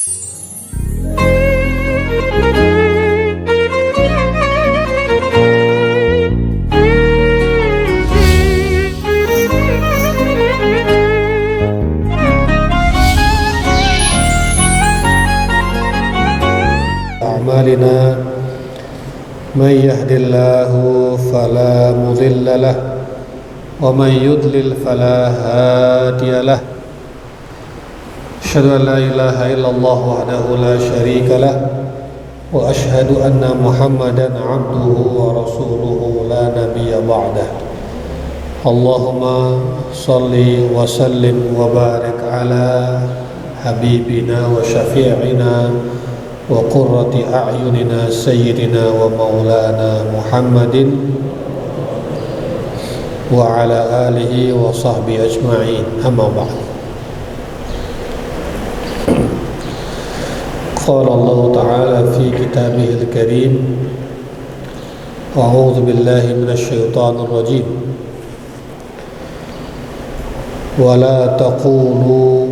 أعمالنا من يهد الله فلا مضل له ومن يضلل فلا هادي له أشهد أن لا إله إلا الله وحده لا شريك له وأشهد أن محمدا عبده ورسوله لا نبي بعده اللهم صل وسلم وبارك على حبيبنا وشفيعنا وقرة أعيننا سيدنا ومولانا محمد وعلى آله وصحبه أجمعين أما بعد قال الله تعالى في كتابه الكريم أعوذ بالله من الشيطان الرجيم ولا تقولوا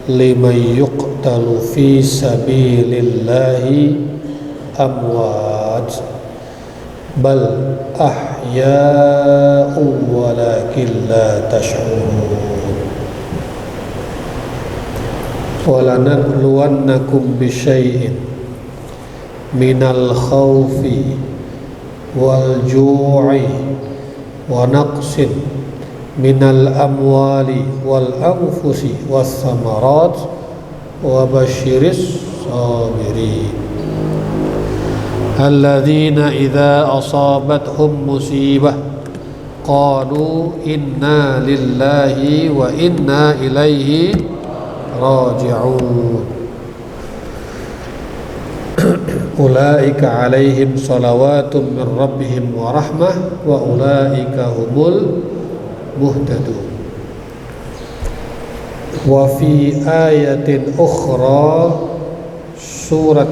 لمن يقتل في سبيل الله أموات بل أحياء ولكن لا تشعرون ولنبلونكم بشيء من الخوف والجوع ونقص من الأموال والأنفس والثمرات وبشر الصابرين الذين إذا أصابتهم مصيبة قالوا إنا لله وإنا إليه راجعون أولئك عليهم صلوات من ربهم ورحمة وأولئك هم المهتدون وفي آية أخرى سورة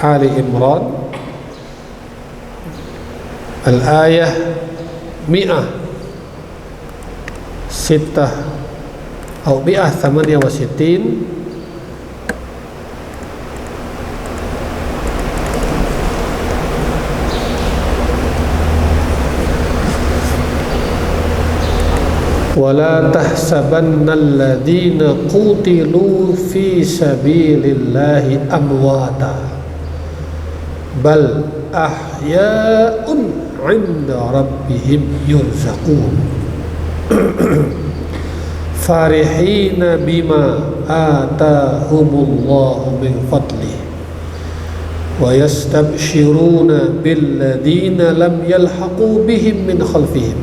آل عمران الآية 106 أو 168 ولا تحسبن الذين قتلوا في سبيل الله أمواتا بل أحياء عند ربهم يرزقون فرحين بما آتاهم الله من فضله ويستبشرون بالذين لم يلحقوا بهم من خلفهم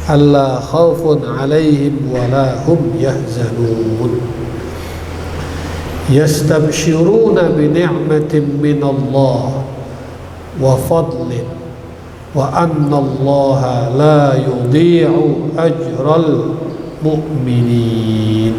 ألا خوف عليهم ولا هم يحزنون يستبشرون بنعمة من الله وفضل وأن الله لا يضيع أجر المؤمنين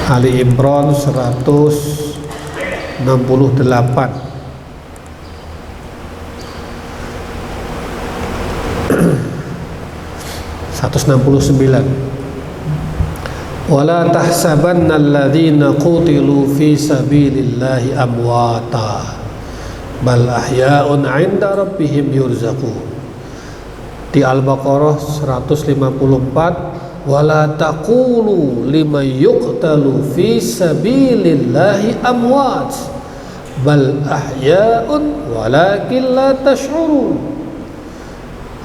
Ali Imran 168 169 wala tahsabanna alladhina qutilu fi sabilillahi amwata bal ahya'un 'inda rabbihim yurzaqun. Di Al-Baqarah 154 wala taqulu liman yuqtalu fi sabilillahi amwat bal ahya'un walakin la tash'urun.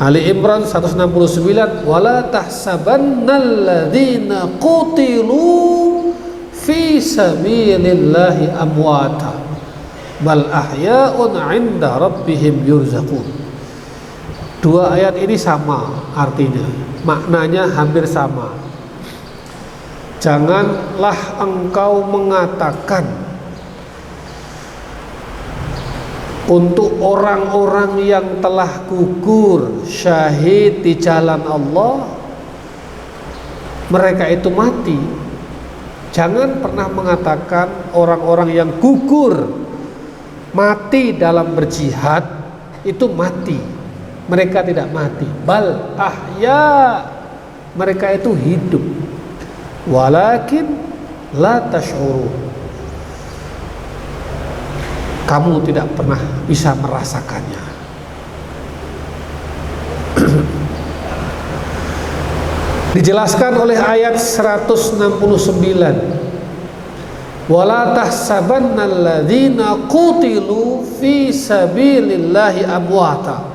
Ali Imran 169 wala tahsabannalladzina qutilu fi sabilillahi amwata bal ahya'un 'inda rabbihim yurzaqun. Dua ayat ini sama artinya, maknanya hampir sama. Janganlah engkau mengatakan untuk orang-orang yang telah gugur syahid di jalan Allah, mereka itu mati. Jangan pernah mengatakan orang-orang yang gugur mati dalam berjihad itu mati. Mereka tidak mati. Bal ahya, mereka itu hidup, walakin la tash'uru, kamu tidak pernah bisa merasakannya. Dijelaskan oleh ayat 169, wala tahsabanna alladzina qutilu fi sabilillahi amwata,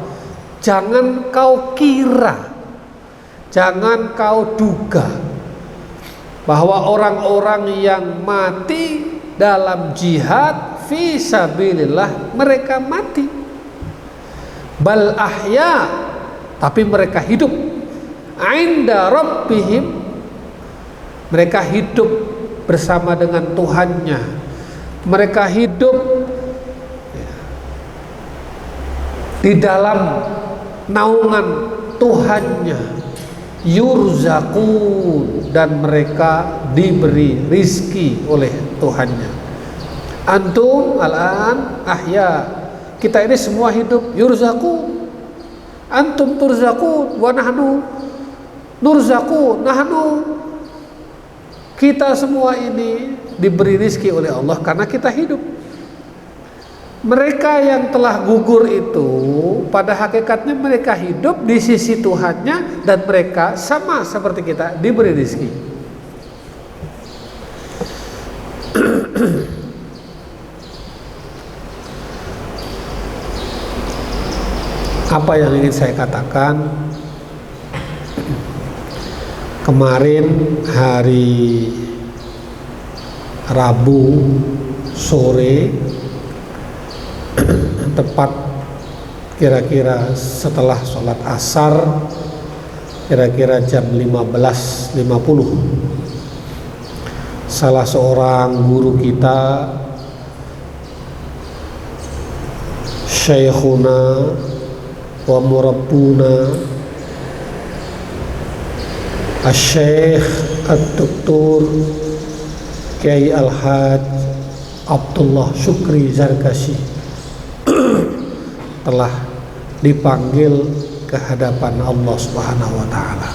jangan kau kira, jangan kau duga bahwa orang-orang yang mati dalam jihad fi sabilillah mereka mati. Bal ahya, tapi mereka hidup. Inda rabbihim, mereka hidup bersama dengan Tuhannya. Mereka hidup di dalam naungan Tuhannya. Yurzaqun, dan mereka diberi rizki oleh Tuhannya. Antum al-an ahya, kita ini semua hidup. Yurzaqun, antum turzaqun, wa nahnu nurzaqun, nahnu, kita semua ini diberi rizki oleh Allah karena kita hidup. Mereka yang telah gugur itu pada hakikatnya mereka hidup di sisi Tuhannya, dan mereka sama seperti kita diberi rizki. Apa yang ingin saya katakan, kemarin hari Rabu sore, tepat kira-kira setelah sholat asar, kira-kira jam 15.50, salah seorang guru kita, Syekhuna wa murabbuna Asy-Syaikh Ad-Doktor Kiai Al-Haj Abdullah Syukri Zarkashi telah dipanggil ke hadapan Allah Subhanahu wa taala.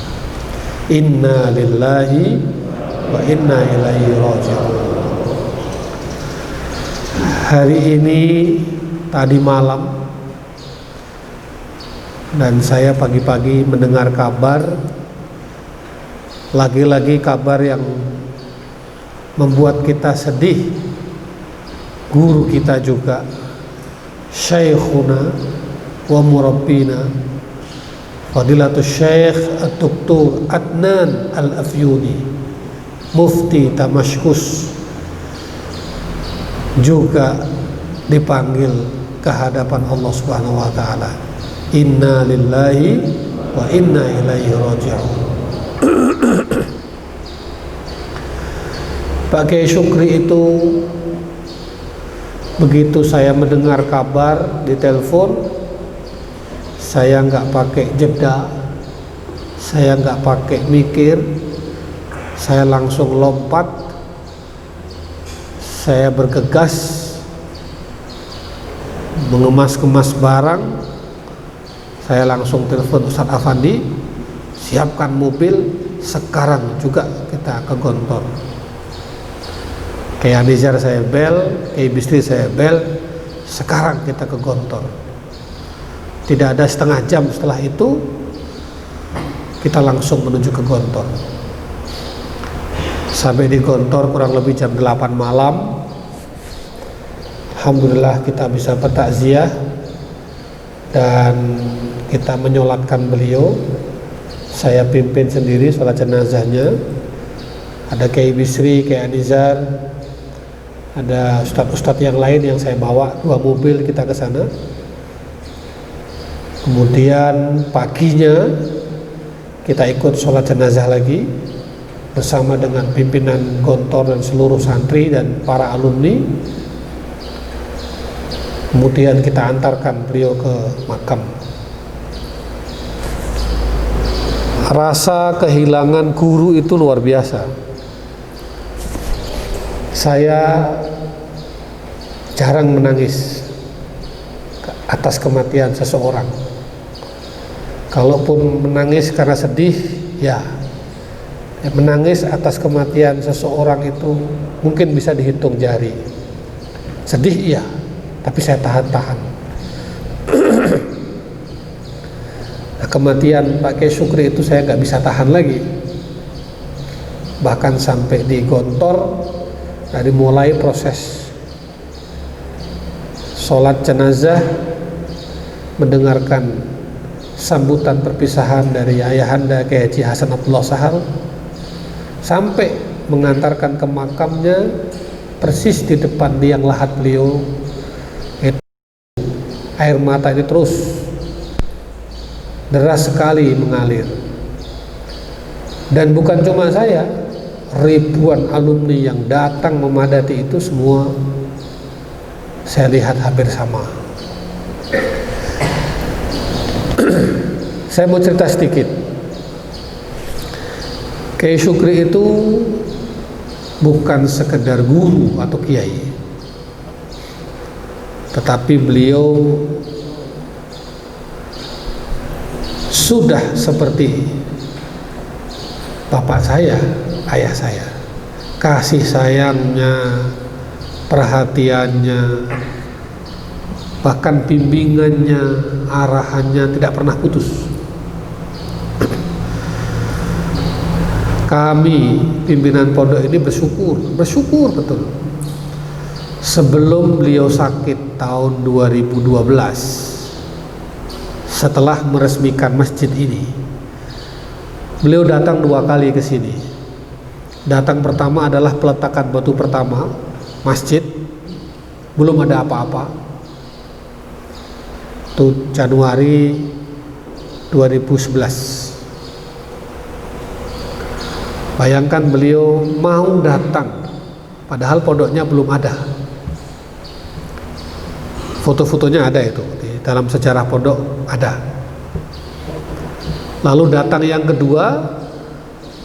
Inna lillahi wa inna ilaihi raji'un. Hari ini tadi malam, dan saya pagi-pagi mendengar kabar, lagi-lagi kabar yang membuat kita sedih. Guru kita juga, Syekhuna wa murabbina Fadilatul Syekh Ad-Doktor Adnan Al-Afyuni, Mufti Damaskus, juga dipanggil ke hadapan Allah Subhanahu wa taala. Inna lillahi wa inna ilaihi raji'un. Pak Kiai Syukri itu, begitu saya mendengar kabar di telepon, saya nggak pakai jeda, saya nggak pakai mikir, saya langsung lompat, saya bergegas mengemas-kemas barang. Saya langsung telepon Ustadz Afandi, siapkan mobil, sekarang juga kita ke Gontor. Kayak Anizar saya bel, kayak Bisri saya bel, sekarang kita ke Gontor. Tidak ada setengah jam setelah itu, kita langsung menuju ke Gontor. Sampai di Gontor kurang lebih jam 8 malam. Alhamdulillah kita bisa bertakziah dan kita menyolatkan beliau. Saya pimpin sendiri sholat jenazahnya. Ada Kiai Bisri, Kiai Anizar, ada ustadz-ustadz yang lain yang saya bawa, 2 mobil kita ke sana. Kemudian paginya kita ikut sholat jenazah lagi bersama dengan pimpinan Gontor dan seluruh santri dan para alumni. Kemudian kita antarkan beliau ke makam. Rasa kehilangan guru itu luar biasa. Saya jarang menangis atas kematian seseorang. Kalaupun menangis karena sedih, ya Ya, menangis atas kematian seseorang itu mungkin bisa dihitung jari. Sedih iya, tapi saya tahan-tahan. Nah, kematian Pak Kiai Sukri itu saya nggak bisa tahan lagi. Bahkan sampai digontor, dari mulai proses sholat jenazah, mendengarkan sambutan perpisahan dari ayahanda Kiai Haji Hasan Abdullah Sahal, sampai mengantarkan ke makamnya persis di depan liang lahat beliau. Itu air mata ini terus deras sekali mengalir. Dan bukan cuma saya, ribuan alumni yang datang memadati itu semua saya lihat hampir sama. Saya mau cerita sedikit. Kiai Sukri itu bukan sekedar guru atau kiai, tetapi beliau sudah seperti bapak saya, ayah saya. Kasih sayangnya, perhatiannya, bahkan bimbingannya, arahannya tidak pernah putus. Kami pimpinan pondok ini bersyukur betul. Sebelum beliau sakit tahun 2012, setelah meresmikan masjid ini, beliau datang 2 kali ke sini. Datang pertama adalah peletakan batu pertama masjid, belum ada apa-apa. Itu Januari 2011. Bayangkan beliau mau datang, padahal pondoknya belum ada. Foto-fotonya ada itu, di dalam sejarah pondok ada. Lalu datang yang kedua,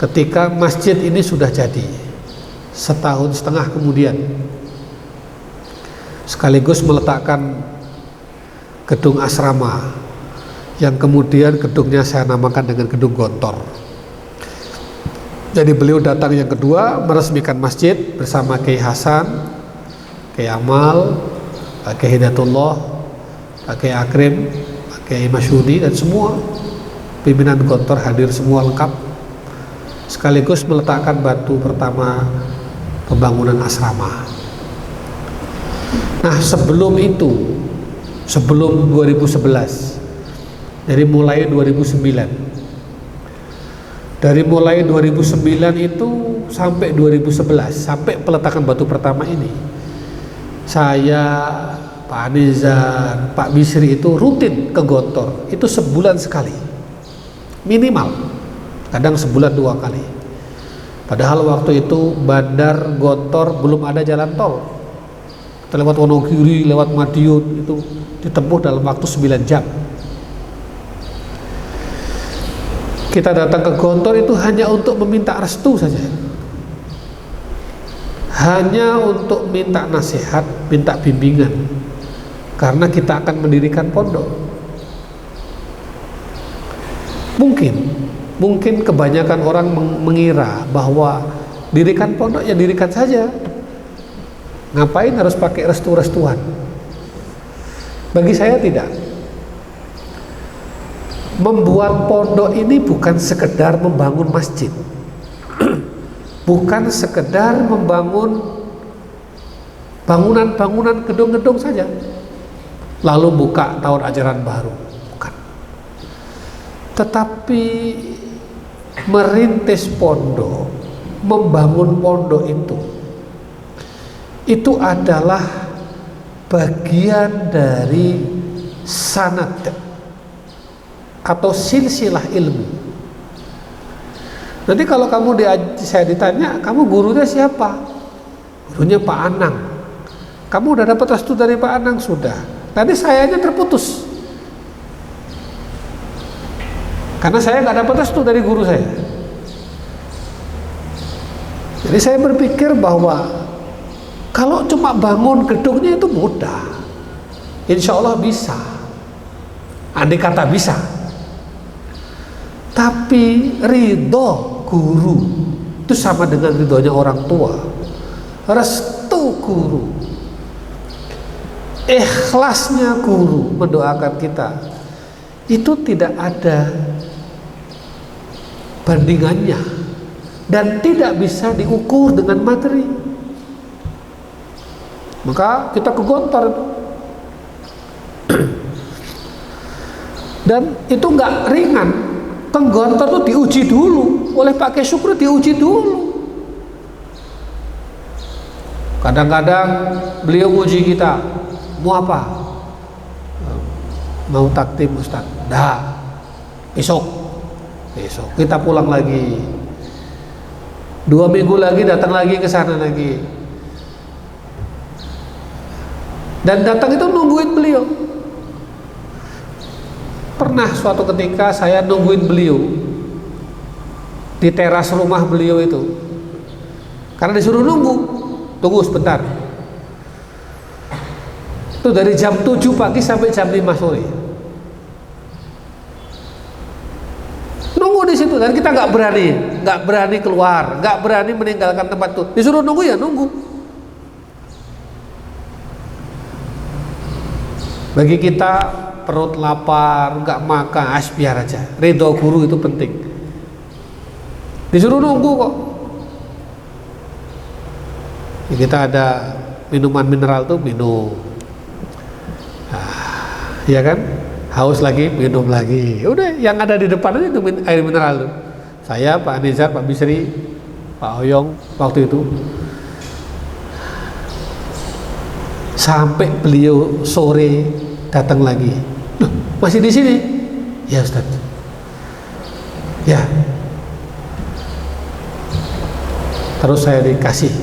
ketika masjid ini sudah jadi, 1,5 tahun kemudian. Sekaligus meletakkan gedung asrama, yang kemudian gedungnya saya namakan dengan gedung Gontor. Jadi beliau datang yang kedua meresmikan masjid bersama Kiai Hasan, Kiai Amal, Pak Kiai Hidayatullah, Pak Kiai Akrim, Pak Kiai Masyudi, dan semua pimpinan Gontor hadir semua lengkap, sekaligus meletakkan batu pertama pembangunan asrama. Nah, sebelum itu, sebelum 2011, dari mulai 2009, dari mulai 2009 itu sampai 2011, sampai peletakan batu pertama ini, saya, Pak Anizar, Pak Bisri itu rutin ke Gontor. Itu sebulan sekali minimal, kadang sebulan 2 kali. Padahal waktu itu bandar Gontor belum ada jalan tol. Kita lewat Wonogiri, lewat Madiun, itu ditempuh dalam waktu 9 jam. Kita datang ke Gontor itu hanya untuk meminta restu saja, hanya untuk minta nasihat, minta bimbingan, karena kita akan mendirikan pondok. Mungkin kebanyakan orang mengira bahwa dirikan pondok ya dirikan saja, ngapain harus pakai restu-restuan. Bagi saya tidak. Membuat pondok ini bukan sekedar membangun masjid, bukan sekedar membangun bangunan-bangunan gedung-gedung saja lalu buka tahun ajaran baru, bukan. Tetapi merintis pondok, membangun pondok itu adalah bagian dari sanad atau silsilah ilmu. Nanti kalau saya ditanya, kamu gurunya siapa? Gurunya Pak Anang. Kamu udah dapat restu dari Pak Anang? Sudah. Tadi sayanya terputus, karena saya nggak dapat restu dari guru saya. Jadi saya berpikir bahwa kalau cuma bangun gedungnya itu mudah, insya Allah bisa, andai kata bisa. Tapi ridho guru itu sama dengan ridhonya orang tua. Restu guru, ikhlasnya guru mendoakan kita, itu tidak ada bandingannya dan tidak bisa diukur dengan materi. Maka kita ke Gontor itu. Dan itu nggak ringan. Ke Gontor itu diuji dulu oleh Pak Kiai Syukri, diuji dulu. Kadang-kadang beliau uji kita, mau apa? Mau takdim Ustaz? Dah, besok kita pulang lagi. 2 minggu lagi datang lagi ke sana lagi. Dan datang itu nungguin beliau. Pernah suatu ketika saya nungguin beliau di teras rumah beliau itu, karena disuruh tunggu sebentar. Itu dari jam 7 pagi sampai jam 5 sore. Nunggu di situ dan kita nggak berani keluar, nggak berani meninggalkan tempat itu. Disuruh nunggu ya nunggu. Bagi kita perut lapar, nggak makan, biar aja. Ridho guru itu penting. Disuruh nunggu kok. Kita ada minuman mineral tuh minum, ya kan? Haus lagi minum lagi. Udah, yang ada di depan itu air mineral tuh. Saya, Pak Nizar, Pak Bisri, Pak Hoyong waktu itu sampai beliau sore datang lagi. Loh, masih di sini? Ya Ustaz. Ya. Terus saya dikasih.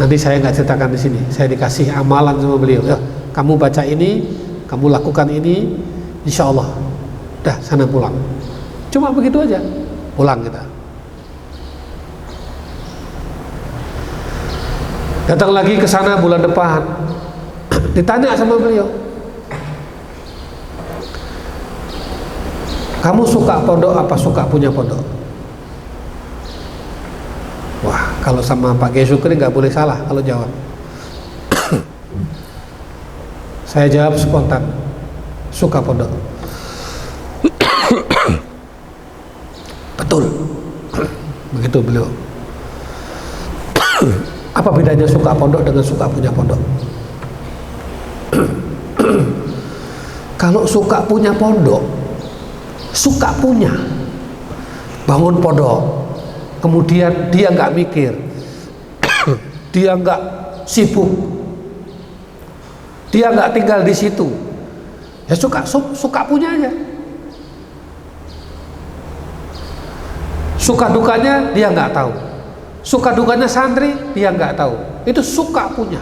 Nanti saya nggak ceritakan di sini. Saya dikasih amalan sama beliau. Ya, kamu baca ini, kamu lakukan ini, insya Allah. Dah, sana pulang. Cuma begitu aja. Pulang kita. Datang lagi ke sana bulan depan. Ditanya sama beliau, kamu suka pondok apa suka punya pondok? Wah, kalau sama Pak Kiai Syukri nggak boleh salah kalau jawab. Saya jawab spontan, suka pondok. Betul, begitu beliau. Apa bedanya suka pondok dengan suka punya pondok? Kalau suka punya pondok, suka punya, bangun pondok, kemudian dia nggak mikir, dia nggak sibuk, dia nggak tinggal di situ, ya suka punya aja. Suka dukanya dia nggak tahu, suka dukanya santri dia nggak tahu, itu suka punya.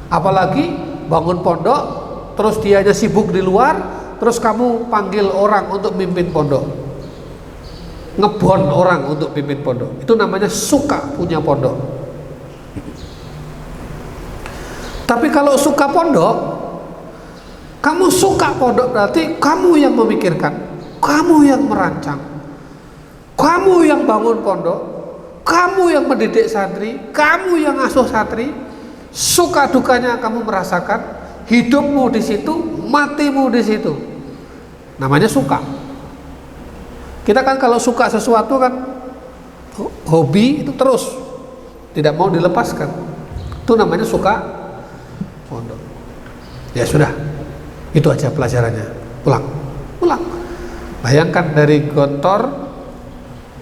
Apalagi bangun pondok, terus dianya sibuk di luar, terus kamu panggil orang untuk mimpin pondok, ngebon orang untuk pimpin pondok, itu namanya suka punya pondok. Tapi kalau suka pondok, kamu suka pondok berarti kamu yang memikirkan, kamu yang merancang, kamu yang bangun pondok, kamu yang mendidik santri, kamu yang asuh santri. Suka dukanya kamu merasakan, hidupmu di situ, matimu di situ. Namanya suka. Kita kan kalau suka sesuatu kan hobi itu terus, tidak mau dilepaskan. Itu namanya suka pondok. Ya sudah, itu aja pelajarannya. Pulang. Bayangkan dari Gontor,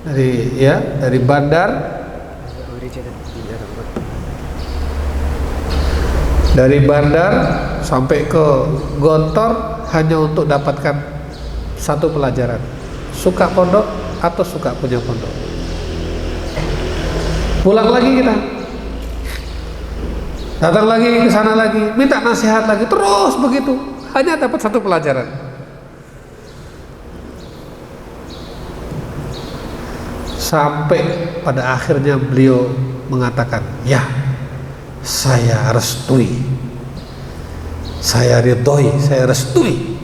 dari bandar, sampai ke Gontor hanya untuk dapatkan satu pelajaran, suka pondok atau suka punya pondok. Pulang lagi kita, datang lagi ke sana lagi, minta nasihat lagi, terus begitu, hanya dapat satu pelajaran. Sampai pada akhirnya beliau mengatakan, ya, saya restui, saya ridhoi, saya restui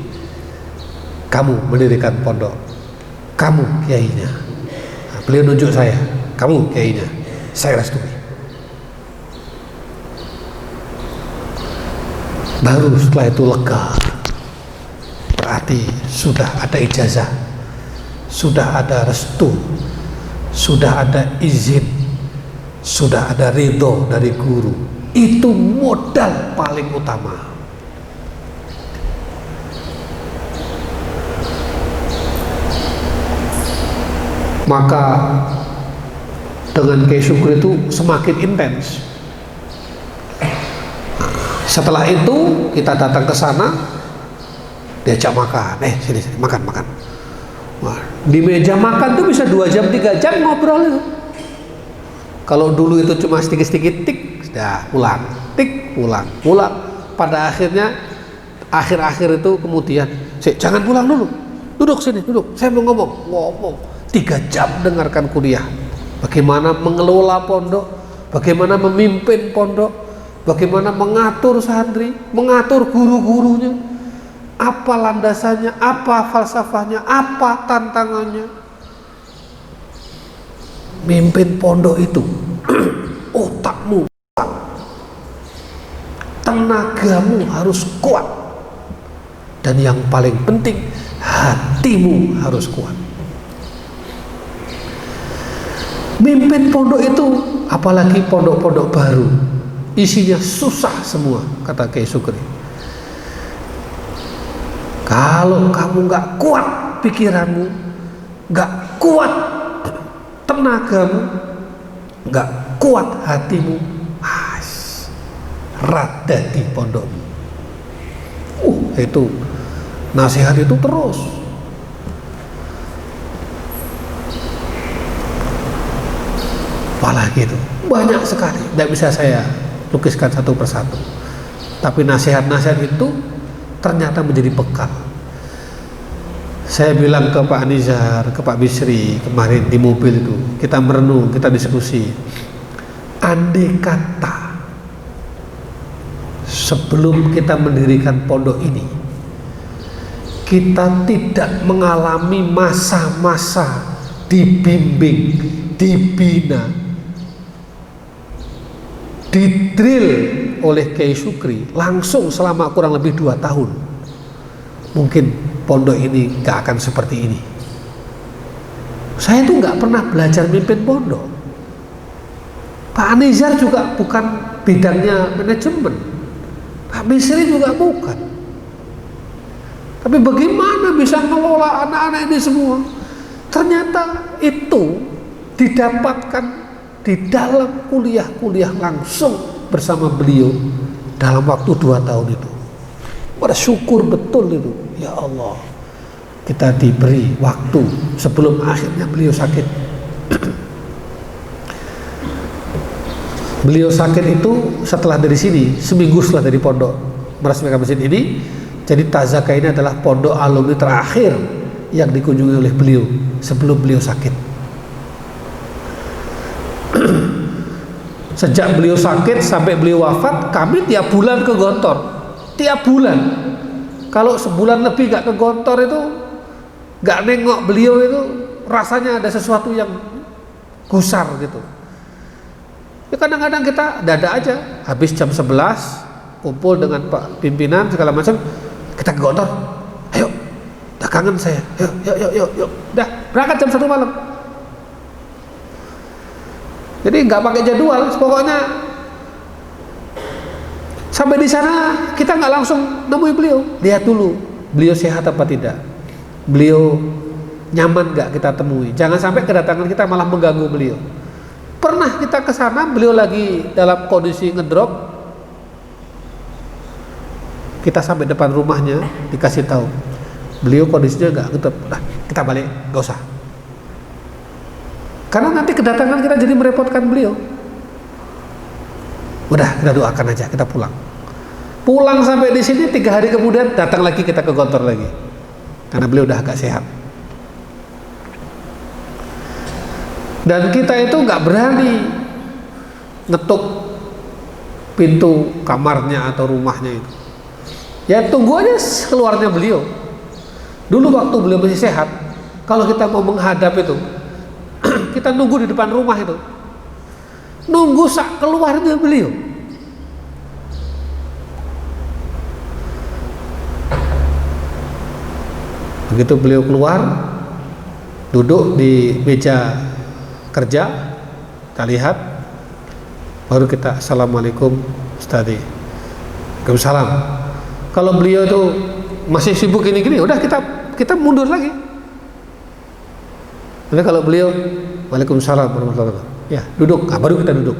kamu mendirikan pondok, kamu kiainya. Nah, beliau nunjuk saya, kamu kayaknya saya restui. Baru setelah itu lega, berarti sudah ada ijazah, sudah ada restu, sudah ada izin, sudah ada ridho dari guru. Itu modal paling utama. Maka dengan Kiai Syukri itu semakin intens. Setelah itu kita datang ke sana, diajak makan. Sini makan. Wah, di meja makan tuh bisa 2 jam 3 jam ngobrol itu. Kalau dulu itu cuma sedikit-sedikit tik, sudah pulang, tik pulang. Pada akhirnya akhir-akhir itu kemudian, jangan pulang dulu, duduk sini, duduk. Saya mau ngomong 3 jam dengarkan kuliah. Bagaimana mengelola pondok, bagaimana memimpin pondok, bagaimana mengatur santri, mengatur guru-gurunya, apa landasannya, apa falsafahnya, apa tantangannya. Mimpin pondok itu otakmu kuat, tenagamu harus kuat, dan yang paling penting hatimu harus kuat. Mimpin pondok itu, apalagi pondok-pondok baru, isinya susah semua, kata Kiai Syukri. Kalau kamu nggak kuat pikiranmu, nggak kuat tenagamu, nggak kuat hatimu, rada di pondokmu. Itu nasihat itu terus. Apalagi itu banyak sekali, tidak bisa saya lukiskan satu persatu. Tapi nasihat-nasihat itu ternyata menjadi bekal. Saya bilang ke Pak Anizar, ke Pak Bisri kemarin di mobil itu, kita merenung, kita diskusi. Andai kata sebelum kita mendirikan pondok ini, kita tidak mengalami masa-masa dibimbing, dibina, didrill oleh Kiai Syukri langsung selama kurang lebih 2 tahun, mungkin pondok ini gak akan seperti ini. Saya tuh gak pernah belajar mimpin pondok. Pak Anizar juga bukan bidangnya manajemen, Pak Bisri juga bukan. Tapi bagaimana bisa mengelola anak-anak ini semua? Ternyata itu didapatkan di dalam kuliah-kuliah langsung bersama beliau dalam waktu 2 tahun itu. Bersyukur betul itu. Ya Allah, kita diberi waktu sebelum akhirnya beliau sakit. Beliau sakit itu setelah dari sini, seminggu setelah dari pondok meresmikan masjid ini. Jadi Tazaka ini adalah pondok alumni terakhir yang dikunjungi oleh beliau sebelum beliau sakit. Sejak beliau sakit sampai beliau wafat, kami tiap bulan ke Gontor. Tiap bulan. Kalau sebulan lebih gak ke Gontor itu, gak nengok beliau itu, rasanya ada sesuatu yang gusar gitu. Ya kadang-kadang kita dada aja, habis jam 11 kumpul dengan Pak pimpinan segala macam, kita ke Gontor. Ayo, dah kangen saya. Yuk. Dah berangkat jam 1 malam. Jadi nggak pakai jadwal, pokoknya sampai di sana kita nggak langsung nemui beliau. Lihat dulu beliau sehat apa tidak, beliau nyaman nggak kita temui. Jangan sampai kedatangan kita malah mengganggu beliau. Pernah kita ke sana, beliau lagi dalam kondisi ngedrop. Kita sampai depan rumahnya, dikasih tahu beliau kondisinya nggak ngedrop. Nah, kita balik, nggak usah. Karena nanti kedatangan kita jadi merepotkan beliau. Udah, kita doakan aja, kita pulang. Pulang sampai di sini 3 hari kemudian datang lagi kita ke Gontor lagi. Karena beliau udah agak sehat. Dan kita itu nggak berani ngetuk pintu kamarnya atau rumahnya itu. Ya tunggu aja keluarnya beliau. Dulu waktu beliau masih sehat, kalau kita mau menghadap itu, kita nunggu di depan rumah itu. Nunggu sak keluar itu beliau. Begitu beliau keluar, duduk di meja kerja, kita lihat, baru kita assalamualaikum Ustadz. Waalaikumsalam. Kalau beliau itu masih sibuk gini-gini, udah kita mundur lagi. Tapi kalau beliau waalaikumsalam warahmatullahi wabarakatuh, ya duduk, baru kita duduk.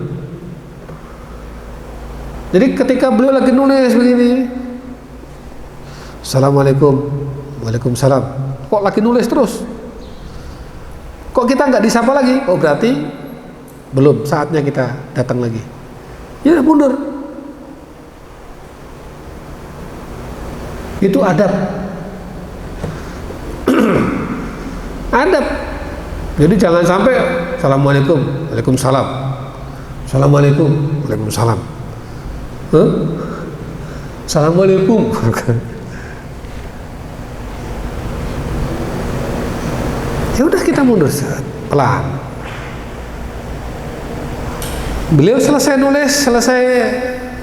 Jadi ketika beliau lagi nulis begini, assalamualaikum. Waalaikumsalam. Kok lagi nulis terus? Kok kita nggak disapa lagi? Oh berarti belum saatnya kita datang lagi. Ya mundur. Itu adab. Adab. Jadi jangan sampai assalamualaikum, waalaikumsalam, assalamualaikum, waalaikumsalam. Assalamualaikum. Ya udah kita mundur pelan. Beliau selesai nulis, selesai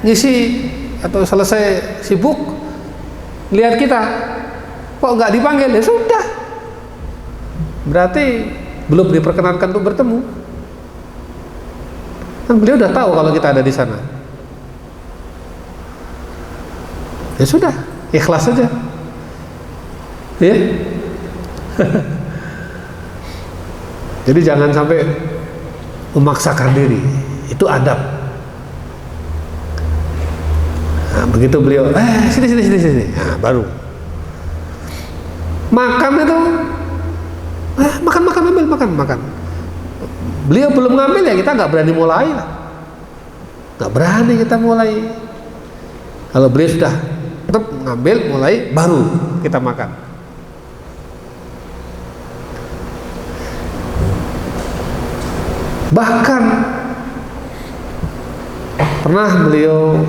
ngisi atau selesai sibuk, lihat kita, kok nggak dipanggil, ya sudah. Berarti belum diperkenankan untuk bertemu. Kan beliau udah tahu kalau kita ada di sana. Ya sudah, ikhlas saja. Ya. Jadi jangan sampai memaksakan diri, itu adab. Nah, begitu beliau, sini, nah, baru makan itu, makan. Beliau belum ngambil ya kita nggak berani mulai lah, nggak berani kita mulai. Kalau beliau sudah tetap ngambil mulai, baru kita makan. Bahkan pernah beliau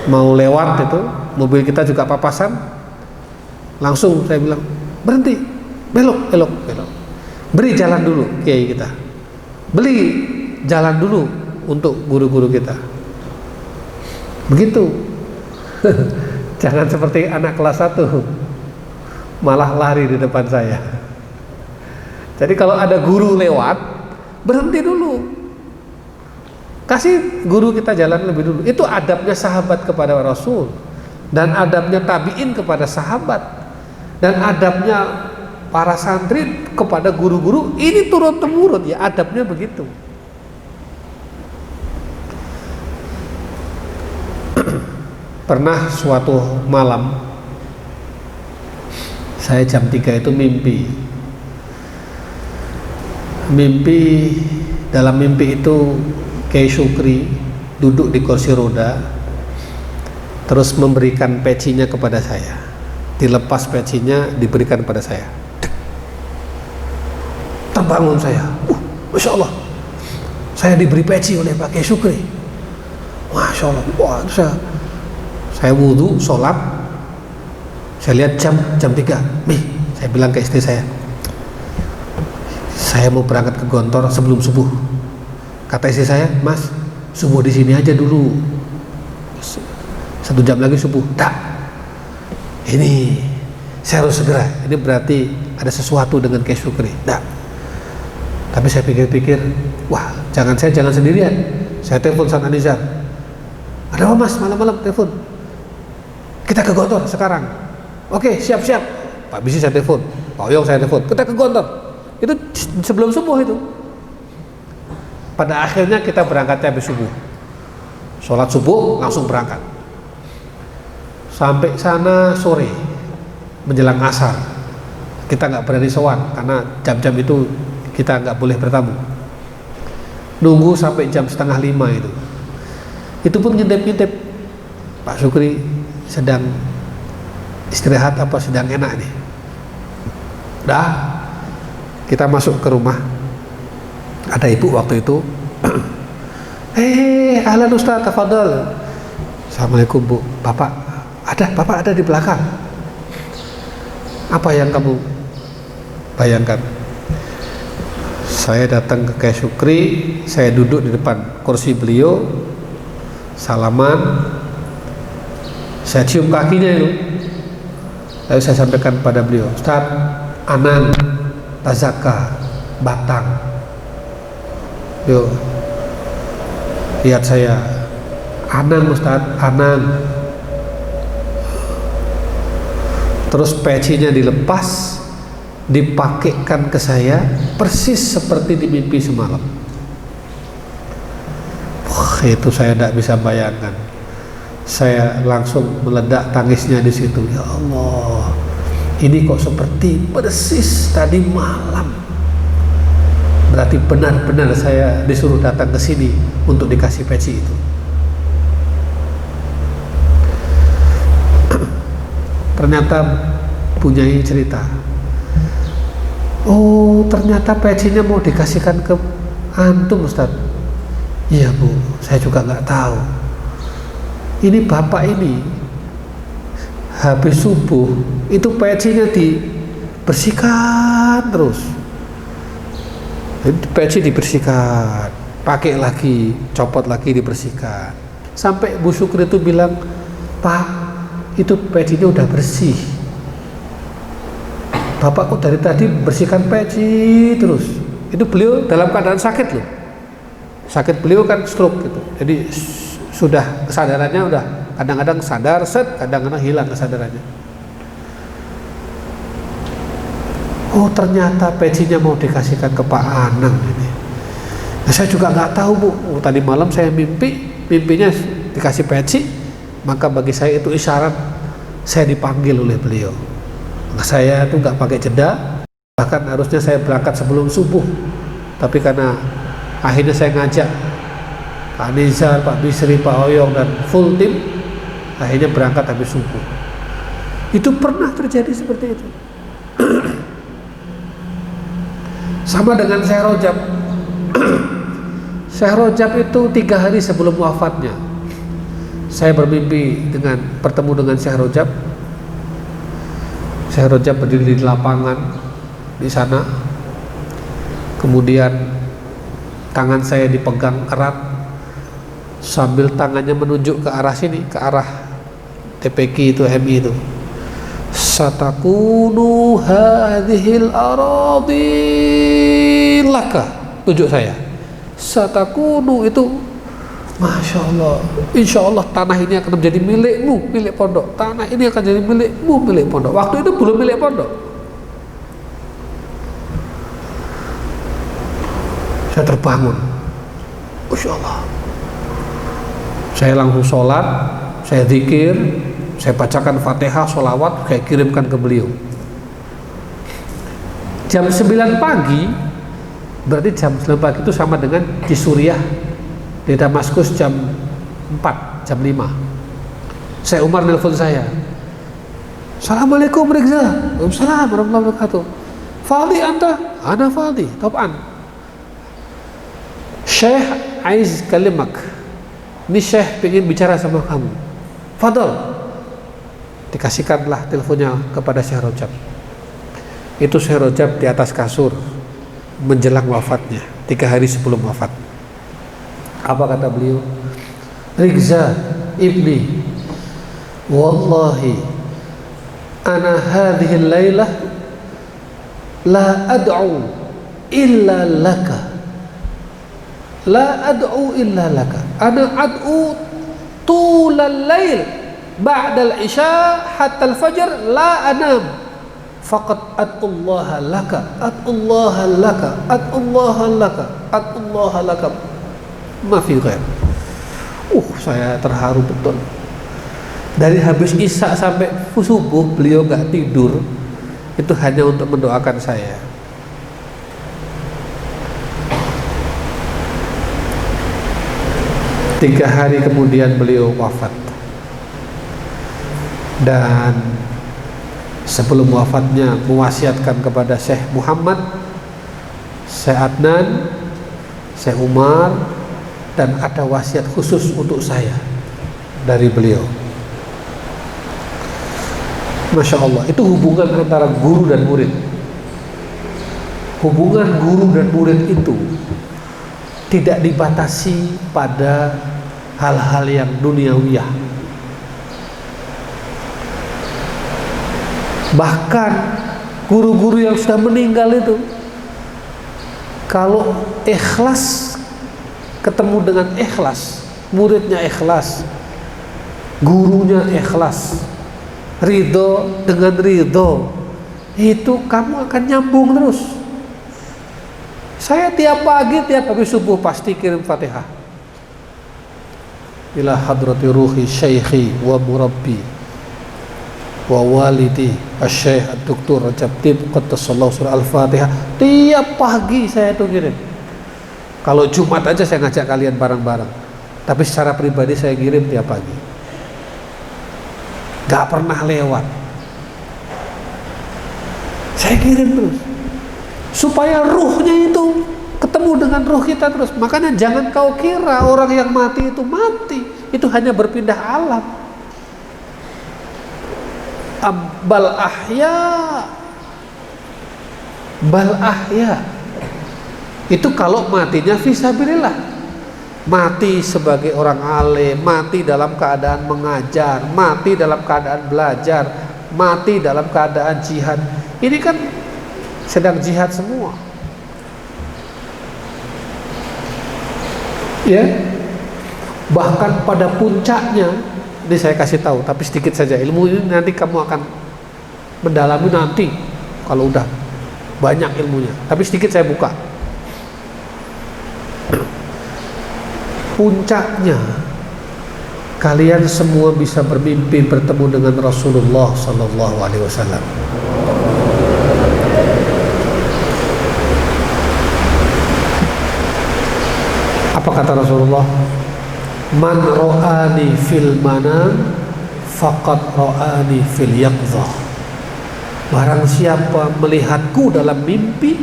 mau lewat itu, mobil kita juga papasan, langsung saya bilang berhenti, belok, beri jalan dulu kiai kita, beli jalan dulu untuk guru-guru kita. Begitu. Jangan seperti anak kelas 1 malah lari di depan saya. Jadi kalau ada guru lewat, berhenti dulu, kasih guru kita jalan lebih dulu. Itu adabnya sahabat kepada Rasul, dan adabnya tabi'in kepada sahabat, dan adabnya para santri kepada guru-guru. Ini turun temurun, ya adabnya begitu. Pernah suatu malam saya jam 3 itu dalam mimpi itu Kiai Syukri duduk di kursi roda, terus memberikan pecinya kepada saya, dilepas pecinya, diberikan kepada saya. Terbangun saya, Masya Allah, saya diberi peci oleh Pak Kiai Syukri. Masya Allah. Wah, saya wudhu, sholat, saya lihat jam 3. Saya bilang ke istri saya mau berangkat ke Gontor sebelum subuh. Kata istri saya, Mas, subuh di sini aja dulu, 1 jam lagi subuh. Tak, ini saya harus segera. Ini berarti ada sesuatu dengan Kiai Syukri. Tak. Tapi saya pikir-pikir, wah, jangan sendirian. Saya telepon San Anizar. Ada apa Mas, malam-malam telepon? Kita ke Gontor sekarang. Oke, siap-siap. Pak Bisi saya telepon, Pak Oyong saya telepon. Kita ke Gontor. Itu sebelum subuh itu. Pada akhirnya kita berangkatnya habis subuh. Sholat subuh langsung berangkat. Sampai sana sore, menjelang asar. Kita nggak berani sowan karena jam-jam itu kita nggak boleh bertamu. Nunggu sampai jam 4:30 itu. Itu pun ngintip-ngintip. Pak Syukri sedang istirahat apa sedang enak nih. Dah, kita masuk ke rumah. Ada ibu waktu itu. Ahlan Ustaz, tafadhol. Assalamualaikum Bu. Bapak ada di belakang. Apa yang kamu bayangkan? Saya datang ke Kiai Syukri, saya duduk di depan kursi beliau, salaman, saya cium kakinya itu, lalu saya sampaikan pada beliau, Ustaz, Anan, Tazaka, Batang. Yuk, lihat saya, Anan Ustaz, Anan. Terus pecinya dilepas, dipakaikan ke saya persis seperti di mimpi semalam. Wah, itu saya tidak bisa bayangkan. Saya langsung meledak tangisnya di situ. Ya Allah, ini kok seperti persis tadi malam. Berarti benar-benar saya disuruh datang ke sini untuk dikasih peci itu. Ternyata punya cerita. Oh, ternyata pecinya mau dikasihkan ke antum, Ustaz. Iya Bu, saya juga nggak tahu. Ini bapak ini habis subuh itu pecinya dibersihkan terus. Peci dibersihkan, pakai lagi, copot lagi, dibersihkan. Sampai Bu Syukri itu bilang, Pak, itu pecinya udah bersih. Bapakku dari tadi bersihkan peci terus. Itu beliau dalam keadaan sakit loh. Sakit beliau kan stroke gitu. Jadi sudah kesadarannya udah kadang-kadang sadar set, kadang-kadang hilang kesadarannya. Oh, ternyata pecinya mau dikasihkan ke Pak Anang ini. Nah, saya juga nggak tahu Bu. Oh, tadi malam saya mimpinya dikasih peci, maka bagi saya itu isyarat saya dipanggil oleh beliau. Saya tuh nggak pakai jeda, bahkan harusnya saya berangkat sebelum subuh, tapi karena akhirnya saya ngajak Pak Nizar, Pak Bisri, Pak Oyong dan full tim, akhirnya berangkat habis subuh. Itu pernah terjadi seperti itu. Sama dengan Syekh Rajab. Syekh Rajab itu 3 hari sebelum wafatnya, saya bertemu dengan Syekh Rajab. Syekh Rajab berdiri di lapangan di sana, kemudian tangan saya dipegang erat sambil tangannya menunjuk ke arah sini, ke arah TPQ itu, MI itu. Satakunu hadhil aradi laka, tunjuk saya. Satakunu itu, Masya Allah, insya Allah tanah ini akan menjadi milikmu, milik pondok. Tanah ini akan jadi milikmu, milik pondok. Waktu itu belum milik pondok. Saya terbangun, Masya Allah. Saya langsung sholat, saya zikir, saya bacakan Fatihah, sholawat, saya kirimkan ke beliau. Jam 9 pagi, berarti jam 9 pagi itu sama dengan di Suriah, di Damaskus jam 4, jam 5. Saya Umar nelpon saya. Assalamualaikum Rizza. Waalaikumsalam warahmatullahi wabarakatuh. Fadhi anta? Ana Fadhi, taban. Syekh Aiz kalimak. Ini Syekh pengen bicara sama kamu. Fadal. Dikasihkanlah teleponnya kepada Syekh Rajab. Itu Syekh Rajab di atas kasur menjelang wafatnya, 3 hari sebelum wafat. Apa kata beliau? Rizza ibni, wallahi ana hadhihi al-lailah la ad'u illa laka, la ad'u illa laka, ana ad'u tul al-lail ba'da al-isha hatta al-fajr la anam faqad at'ullaha laka, at'ullaha laka, at'ullaha laka, at'ullaha laka, mafi ghair. Saya terharu betul. Dari habis isya sampai subuh beliau nggak tidur, itu hanya untuk mendoakan saya. Tiga hari kemudian beliau wafat. Dan sebelum wafatnya mewasiatkan kepada Syekh Muhammad, Syekh Adnan, Syekh Umar, dan ada wasiat khusus untuk saya dari beliau. Masya Allah, itu hubungan antara guru dan murid. hubungan guru dan murid itu tidak dibatasi pada hal-hal yang duniawiyah. Bahkan guru-guru yang sudah meninggal itu, kalau ikhlas, ketemu dengan ikhlas, muridnya ikhlas, gurunya ikhlas, ridho dengan ridho, itu kamu akan nyambung terus. Saya tiap pagi, tiap habis subuh pasti kirim Fatihah. Ila hadrati ruhi syaikhi wa murabbi wa walidi asy-syaikh ad-doktor Rajab Tib qaddasallahu surah Al-Fatihah. Tiap pagi saya itu kirim. Kalau Jumat aja saya ngajak kalian bareng-bareng, tapi secara pribadi saya kirim tiap pagi, gak pernah lewat. Saya kirim terus supaya ruhnya itu ketemu dengan ruh kita terus. Makanya jangan kau kira orang yang mati itu mati, itu hanya berpindah alam. Bal ahya itu kalau matinya fisabilillah, mati sebagai orang alim, mati dalam keadaan mengajar, mati dalam keadaan belajar, mati dalam keadaan jihad. Ini kan sedang jihad semua, ya. Bahkan pada puncaknya, ini saya kasih tahu, tapi sedikit saja. Ilmu ini nanti kamu akan mendalami nanti kalau udah banyak ilmunya. Tapi sedikit saya buka. Puncaknya, kalian semua bisa bermimpi bertemu dengan Rasulullah Sallallahu Alaihi Wasallam. Apa kata Rasulullah? Man ro'ani fil manam faqad ro'ani fil yaqzah. Barang siapa melihatku dalam mimpi,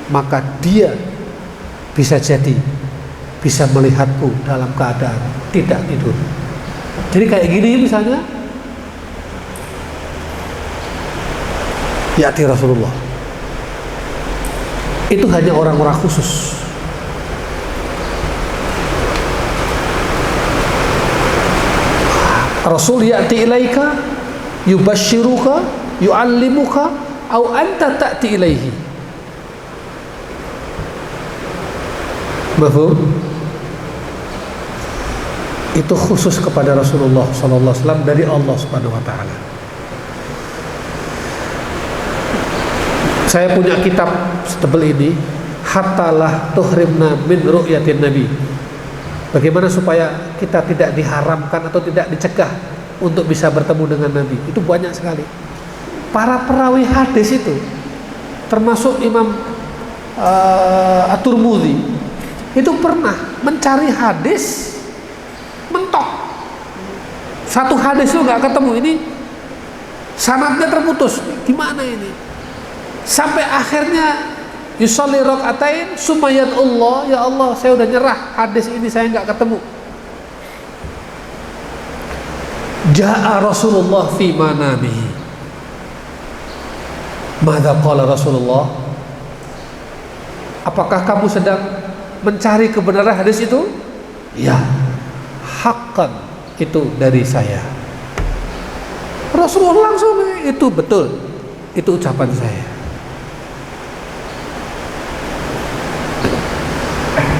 maka dia bisa jadi bisa melihatku dalam keadaan tidak tidur. Jadi kayak gini misalnya, ya Rasulullah. Itu hanya orang-orang khusus. Rasul ya'ti ilaika yubashiruka yu'allimuka au anta ta'ti ilaihi. Mafhum? Itu khusus kepada Rasulullah sallallahu alaihi wasallam dari Allah Subhanahu wa taala. Saya punya kitab setebal ini, hatta la tuhrimna min ru'yatin nabi. Bagaimana supaya kita tidak diharamkan atau tidak dicegah untuk bisa bertemu dengan Nabi. Itu banyak sekali. Para perawi hadis itu, termasuk Imam At-Tirmidzi, itu pernah mencari hadis mentok. Satu hadis itu nggak ketemu, ini sanadnya terputus. Gimana ini? Sampai akhirnya yusolli rakaatain sumayat Allah, ya Allah saya udah nyerah, hadis ini saya nggak ketemu. Ja'a Rasulullah fi manamihi. Madza qala Rasulullah? Apakah kamu sedang mencari kebenaran hadis itu? Ya, haqqan, itu dari saya. Rasulullah langsung, itu betul, itu ucapan saya.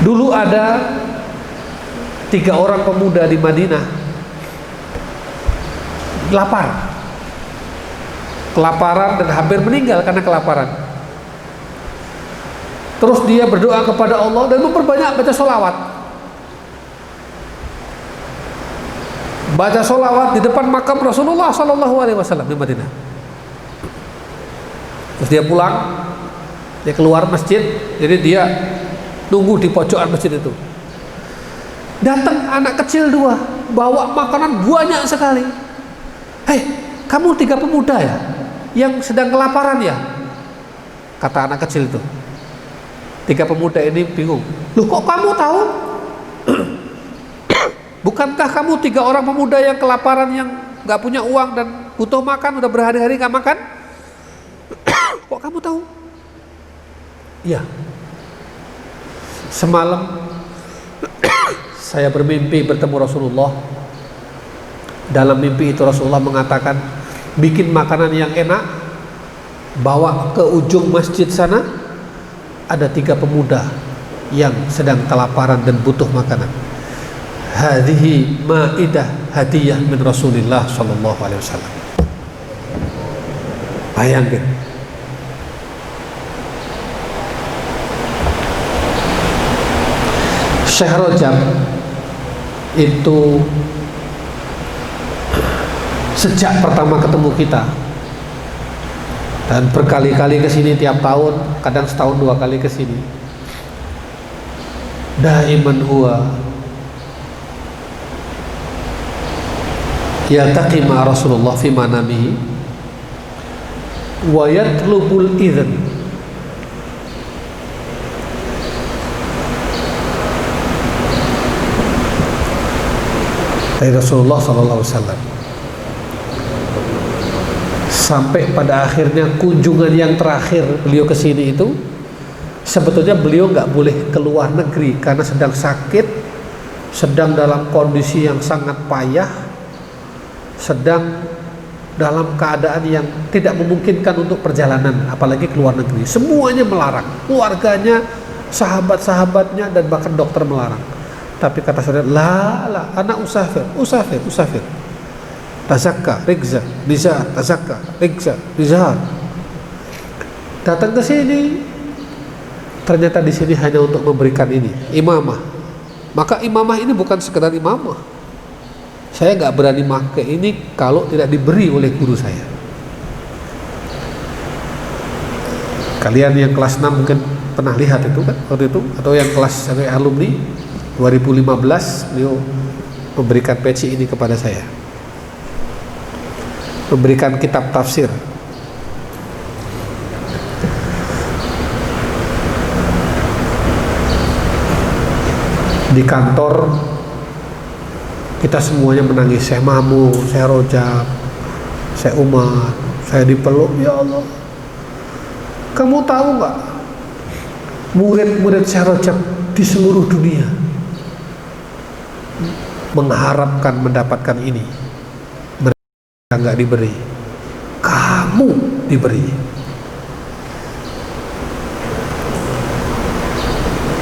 Dulu ada 3 orang pemuda di Madinah kelaparan dan hampir meninggal karena kelaparan. Terus dia berdoa kepada Allah dan memperbanyak baca sholawat. Baca sholawat di depan makam Rasulullah Sallallahu Alaihi Wasallam di Madinah. Terus dia pulang, dia keluar masjid, jadi dia tunggu di pojokan masjid itu. Datang anak kecil 2, bawa makanan banyak sekali. Hei, kamu 3 pemuda ya, yang sedang kelaparan ya? Kata anak kecil itu. 3 pemuda ini bingung. Loh, kok kamu tahu? Bukankah kamu 3 orang pemuda yang kelaparan, yang gak punya uang dan butuh makan, udah berhari-hari gak makan? Kok kamu tahu? Ya, semalam saya bermimpi bertemu Rasulullah. Dalam mimpi itu Rasulullah mengatakan, bikin makanan yang enak, bawa ke ujung masjid sana, ada 3 pemuda yang sedang kelaparan dan butuh makanan. Hadhihi ma'idah hadiyah min Rasulillah sallallahu alaihi wasallam. Bayangkan. Syekh Rajab itu sejak pertama ketemu kita dan berkali-kali kesini tiap tahun, kadang setahun 2 kali kesini, daiman huwa yaltaqi ma Rasulullah fi manamihi wa yatlubul idzn. Dari Rasulullah sallallahu alaihi wasallam sampai pada akhirnya kunjungan yang terakhir beliau ke sini itu, sebetulnya beliau nggak boleh keluar negeri karena sedang sakit, sedang dalam kondisi yang sangat payah, sedang dalam keadaan yang tidak memungkinkan untuk perjalanan, apalagi keluar negeri. Semuanya melarang, keluarganya, sahabat-sahabatnya, dan bahkan dokter melarang. Tapi kata saudara, la, anak usafir. Tazakka, rigza, bizar, tazakka, rigza, bizar. Datang ke sini, ternyata di sini hanya untuk memberikan ini, imamah. Maka imamah ini bukan sekedar imamah. Saya nggak berani pakai ini kalau tidak diberi oleh guru saya. Kalian yang kelas 6 mungkin pernah lihat itu kan waktu itu, atau yang kelas sampai alumni 2015 beliau memberikan peci ini kepada saya, memberikan kitab tafsir. Di kantor kita semuanya menangis. Syekh Mahmud, Syekh Rajab, Syekh Umar, saya dipeluk. Ya Allah, kamu tahu nggak, murid-murid Syekh Rajab di seluruh dunia mengharapkan mendapatkan ini, mereka nggak diberi, kamu diberi.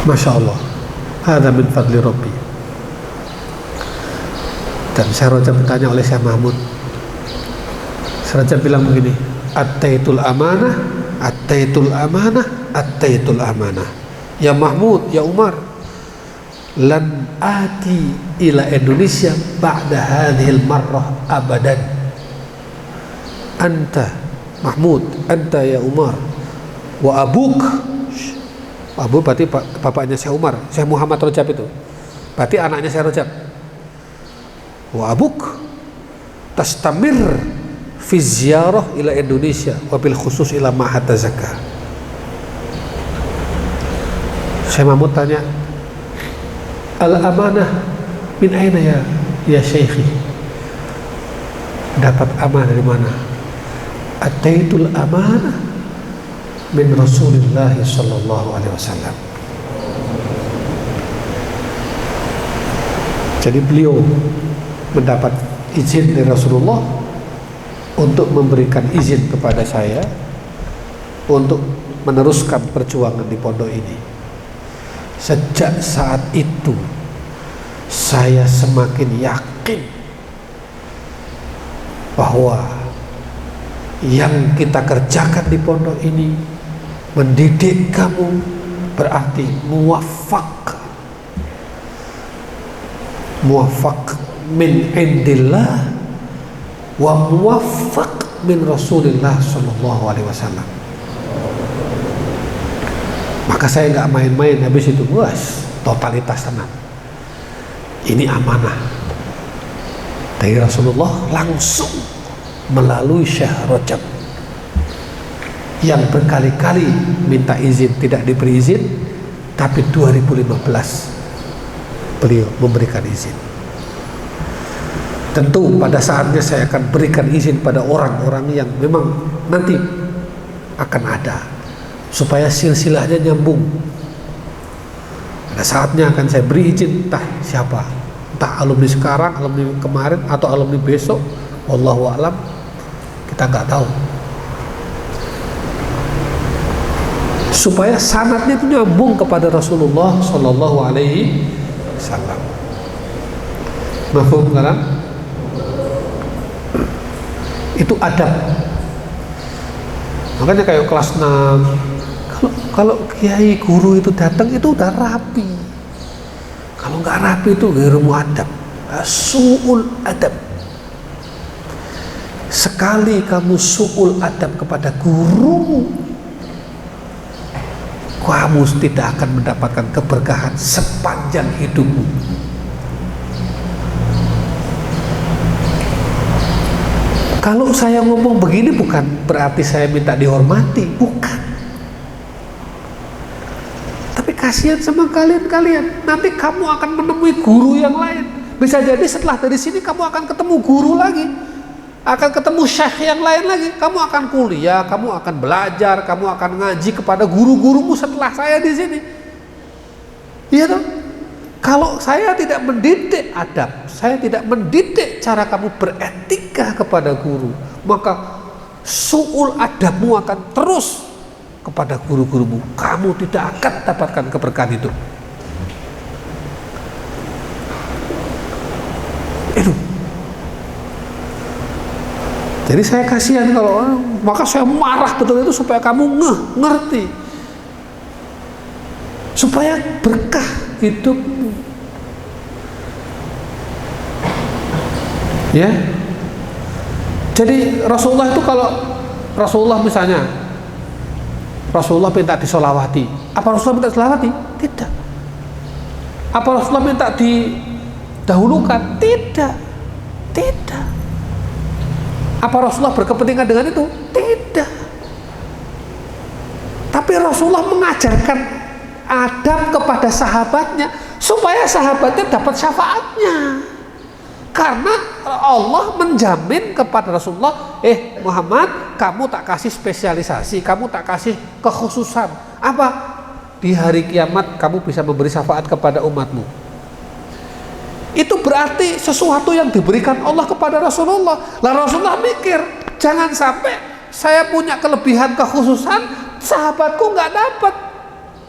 Masya Allah, hadza min fadli Rabbi. Dan Syekh Rajab bertanya oleh Syekh Mahmud. Syekh Rajab bilang begini, attaitul amanah, attaitul amanah, attaitul amanah. Ya Mahmud, ya Umar, lan ati ila Indonesia ba'da hadhil marrah abadan. Anta Mahmud, anta ya Umar, wa abuk. Abu berarti bapaknya Syekh Umar, Syekh Muhammad Rajab itu, berarti anaknya Syekh Rajab. Wa abuk tastamir fi ziyarah ila Indonesia wa bil khusus ila Ma'had Tazakka. Syekh Mahmud tanya, al-amanah min aina ya syekhi? Dapat amanah dari mana? Ataitul amanah min Rasulillah sallallahu alaihi wasallam. Jadi beliau mendapat izin dari Rasulullah untuk memberikan izin kepada saya untuk meneruskan perjuangan di pondok ini. Sejak saat itu saya semakin yakin bahwa yang kita kerjakan di pondok ini, mendidik kamu, berarti muwaffaq min indillah wa muwaffaq min Rasulillah sallallahu alaihi wasallam. Maka saya nggak main-main, habis itu buas totalitas tenang. Ini amanah dari Rasulullah langsung melalui Syekh Rajab yang berkali-kali minta izin, tidak diberi izin, tapi 2015 beliau memberikan izin. Tentu pada saatnya saya akan berikan izin pada orang-orang yang memang nanti akan ada supaya silsilahnya nyambung. Pada saatnya akan saya beri izin, entah siapa, entah alumni sekarang, alumni kemarin, atau alumni besok, wallahu a'lam, kita nggak tahu. Supaya sanadnya itu nyambung kepada Rasulullah Shallallahu Alaihi Wasallam. Mafhum kan? Itu adab. Makanya kayak kelas 6, kalau kiai guru itu datang itu udah rapi. Kalau nggak rapi itu ghairu muadab, su'ul adab. Sekali kamu su'ul adab kepada guru, kamu tidak akan mendapatkan keberkahan sepanjang hidupmu. Kalau saya ngomong begini bukan berarti saya minta dihormati, bukan. Tapi kasihan sama kalian. Nanti kamu akan menemui guru yang lain. Bisa jadi setelah dari sini kamu akan ketemu guru lagi, akan ketemu syekh yang lain lagi. Kamu akan kuliah, kamu akan belajar, kamu akan ngaji kepada guru-gurumu setelah saya di sini. Iya toh? Kalau saya tidak mendidik adab, saya tidak mendidik cara kamu beretika kepada guru, maka su'ul adabmu akan terus kepada guru-gurumu. Kamu tidak akan dapatkan keberkahan itu. Itu. Jadi saya kasihan kalau, maka saya marah betul itu supaya kamu ngerti, supaya berkah hidupmu. Ya. Jadi Rasulullah itu, kalau Rasulullah misalnya Rasulullah minta disolawati, apa Rasulullah minta disolawati? Tidak. Apa Rasulullah minta didahulukan? Tidak. Tidak. Apa Rasulullah berkepentingan dengan itu? Tidak. Tapi Rasulullah mengajarkan adab kepada sahabatnya supaya sahabatnya dapat syafaatnya. Karena Allah menjamin kepada Rasulullah, Muhammad, kamu tak kasih spesialisasi, kamu tak kasih kekhususan. Apa? Di hari kiamat kamu bisa memberi syafaat kepada umatmu. Itu berarti sesuatu yang diberikan Allah kepada Rasulullah. Lah Rasulullah mikir, jangan sampai saya punya kelebihan kekhususan, sahabatku nggak dapat